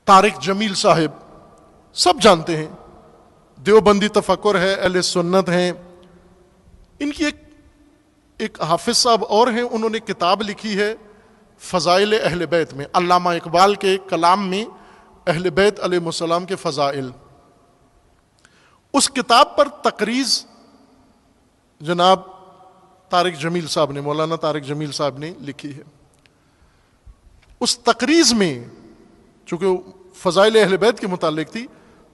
طارق جمیل صاحب سب جانتے ہیں، دیوبندی تفکر ہے، اہل سنت ہیں. ان کی ایک حافظ صاحب اور ہیں، انہوں نے کتاب لکھی ہے فضائل اہل بیت میں، علامہ اقبال کے کلام میں اہل بیت علیہ السلام کے فضائل. اس کتاب پر تقریض جناب طارق جمیل صاحب نے، مولانا طارق جمیل صاحب نے لکھی ہے. اس تقریض میں چونکہ فضائل اہل بیت کے متعلق تھی،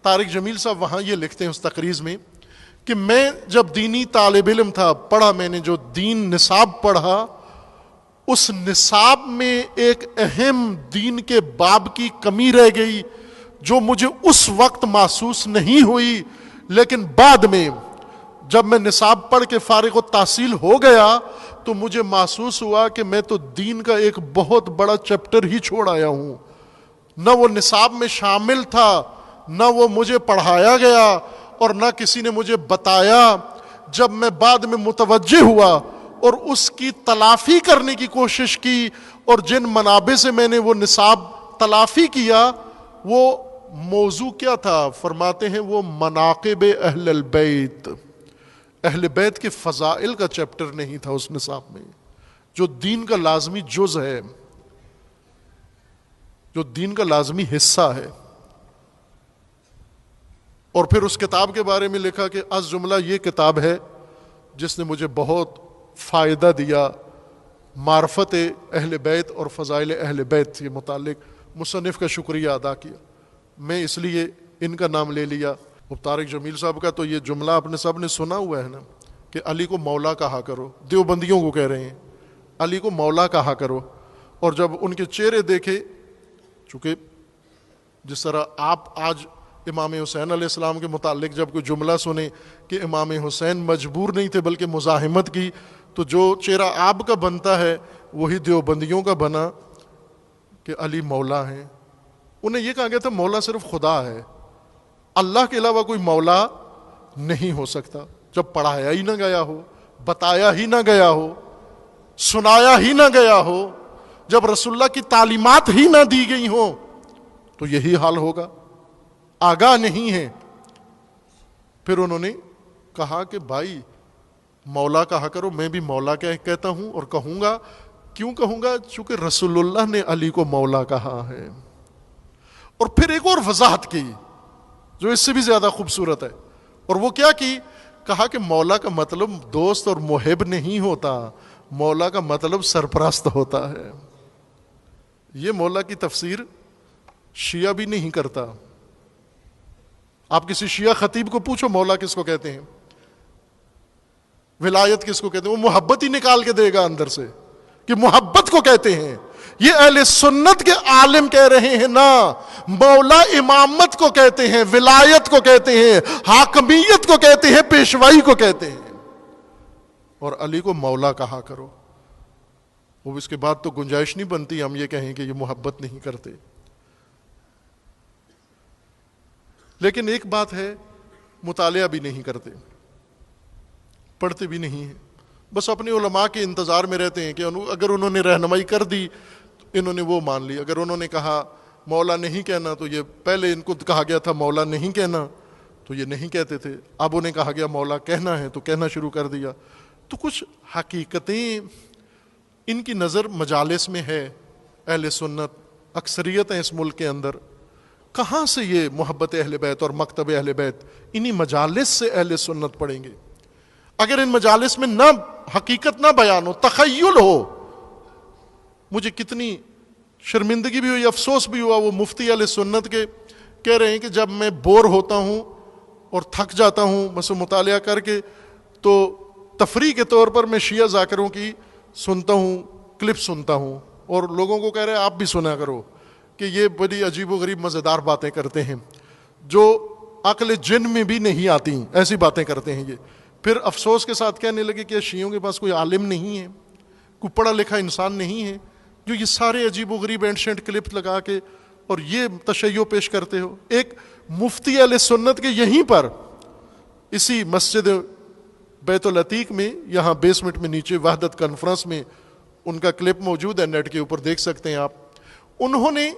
طارق جمیل صاحب وہاں یہ لکھتے ہیں اس تقریض میں کہ میں جب دینی طالب علم تھا، پڑھا میں نے جو دین نصاب پڑھا، اس نصاب میں ایک اہم دین کے باب کی کمی رہ گئی جو مجھے اس وقت محسوس نہیں ہوئی، لیکن بعد میں جب میں نصاب پڑھ کے فارغ التحصیل ہو گیا تو مجھے محسوس ہوا کہ میں تو دین کا ایک بہت بڑا چیپٹر ہی چھوڑ آیا ہوں. نہ وہ نصاب میں شامل تھا، نہ وہ مجھے پڑھایا گیا، اور نہ کسی نے مجھے بتایا. جب میں بعد میں متوجہ ہوا اور اس کی تلافی کرنے کی کوشش کی، اور جن منابع سے میں نے وہ نصاب تلافی کیا، وہ موضوع کیا تھا؟ فرماتے ہیں وہ مناقب اہل البیت، اہل بیت کے فضائل کا چیپٹر نہیں تھا اس نصاب میں، جو دین کا لازمی جز ہے، جو دین کا لازمی حصہ ہے. اور پھر اس کتاب کے بارے میں لکھا کہ از جملہ یہ کتاب ہے جس نے مجھے بہت فائدہ دیا، معرفت اہل بیت اور فضائل اہل بیت کے متعلق مصنف کا شکریہ ادا کیا. میں اس لیے ان کا نام لے لیا. طارق جمیل صاحب کا تو یہ جملہ آپ نے سب نے سنا ہوا ہے نا کہ علی کو مولا کہا کرو، دیوبندیوں کو کہہ رہے ہیں علی کو مولا کہا کرو. اور جب ان کے چہرے دیکھے، چونکہ جس طرح آپ آج امام حسین علیہ السلام کے متعلق جب کوئی جملہ سنیں کہ امام حسین مجبور نہیں تھے بلکہ مزاحمت کی، تو جو چہرہ آپ کا بنتا ہے وہی دیوبندیوں کا بنا کہ علی مولا ہیں. انہیں یہ کہا گیا تھا مولا صرف خدا ہے، اللہ کے علاوہ کوئی مولا نہیں ہو سکتا. جب پڑھایا ہی نہ گیا ہو، بتایا ہی نہ گیا ہو، سنایا ہی نہ گیا ہو، جب رسول اللہ کی تعلیمات ہی نہ دی گئی ہوں تو یہی حال ہوگا. آگاہ نہیں ہے. پھر انہوں نے کہا کہ بھائی مولا کہا کرو. میں بھی مولا کہتا ہوں اور کہوں گا. کیوں کہوں گا؟ چونکہ رسول اللہ نے علی کو مولا کہا ہے. اور پھر ایک اور وضاحت کی جو اس سے بھی زیادہ خوبصورت ہے، اور وہ کیا کی؟ کہا کہ مولا کا مطلب دوست اور محب نہیں ہوتا، مولا کا مطلب سرپرست ہوتا ہے. یہ مولا کی تفسیر شیعہ بھی نہیں کرتا. آپ کسی شیعہ خطیب کو پوچھو مولا کس کو کہتے ہیں، ولایت کس کو کہتے ہیں، وہ محبت ہی نکال کے دے گا اندر سے کہ محبت کو کہتے ہیں. یہ اہل سنت کے عالم کہہ رہے ہیں نا، مولا امامت کو کہتے ہیں، ولایت کو کہتے ہیں، حاکمیت کو کہتے ہیں، پیشوائی کو کہتے ہیں. اور علی کو مولا کہا کرو. وہ اس کے بعد تو گنجائش نہیں بنتی ہم یہ کہیں کہ یہ محبت نہیں کرتے. لیکن ایک بات ہے، مطالعہ بھی نہیں کرتے، پڑھتے بھی نہیں ہیں، بس اپنے علماء کے انتظار میں رہتے ہیں کہ اگر انہوں نے رہنمائی کر دی تو انہوں نے وہ مان لی. اگر انہوں نے کہا مولا نہیں کہنا تو یہ پہلے ان کو کہا گیا تھا مولا نہیں کہنا تو یہ نہیں کہتے تھے، اب انہیں کہا گیا مولا کہنا ہے تو کہنا شروع کر دیا. تو کچھ حقیقتیں ان کی نظر مجالس میں ہے. اہل سنت اکثریت ہیں اس ملک کے اندر، کہاں سے یہ محبت اہل بیت اور مکتب اہل بیت؟ انہی مجالس سے اہل سنت پڑھیں گے. اگر ان مجالس میں نہ حقیقت نہ بیان ہو، تخیل ہو. مجھے کتنی شرمندگی بھی ہوئی، افسوس بھی ہوا، وہ مفتی اہل سنت کے کہہ رہے ہیں کہ جب میں بور ہوتا ہوں اور تھک جاتا ہوں بس مطالعہ کر کے تو تفریح کے طور پر میں شیعہ ذاکروں کی سنتا ہوں، کلپ سنتا ہوں، اور لوگوں کو کہہ رہے ہیں آپ بھی سنا کرو کہ یہ بڑی عجیب و غریب مزیدار باتیں کرتے ہیں جو عقل جن میں بھی نہیں آتی، ایسی باتیں کرتے ہیں یہ. پھر افسوس کے ساتھ کہنے لگے کہ شیعوں کے پاس کوئی عالم نہیں ہے، کوئی پڑھا لکھا انسان نہیں ہے جو یہ سارے عجیب و غریب اینشنٹ کلپ لگا کے اور یہ تشیع پیش کرتے ہو. ایک مفتی اہل سنت کے یہیں پر اسی مسجد بیت العتیق میں، یہاں بیسمنٹ میں نیچے وحدت کانفرنس میں ان کا کلپ موجود ہے، نیٹ کے اوپر دیکھ سکتے ہیں آپ. انہوں نے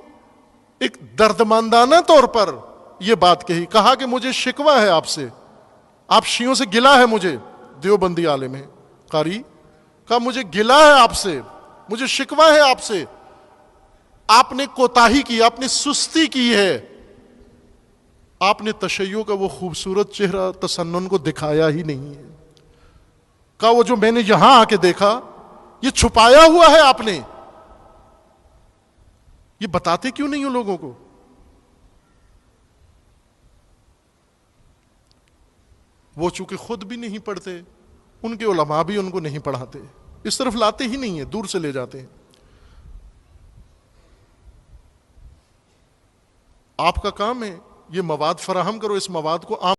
ایک دردمندانہ طور پر یہ بات کہی، کہا کہ مجھے شکوہ ہے آپ سے، آپ شیعوں سے گلہ ہے مجھے، دیوبندی عالم ہے قاری، کہا مجھے گلہ ہے آپ سے، مجھے شکوہ ہے آپ سے، آپ نے کوتاہی کی، آپ نے سستی کی ہے، آپ نے تشیع کا وہ خوبصورت چہرہ تسنن کو دکھایا ہی نہیں ہے۔ کہا وہ جو میں نے یہاں آ کے دیکھا یہ چھپایا ہوا ہے آپ نے، یہ بتاتے کیوں نہیں ہو لوگوں کو؟ وہ چونکہ خود بھی نہیں پڑھتے، ان کے علماء بھی ان کو نہیں پڑھاتے، اس طرف لاتے ہی نہیں ہیں، دور سے لے جاتے ہیں۔ آپ کا کام ہے یہ مواد فراہم کرو، اس مواد کو عام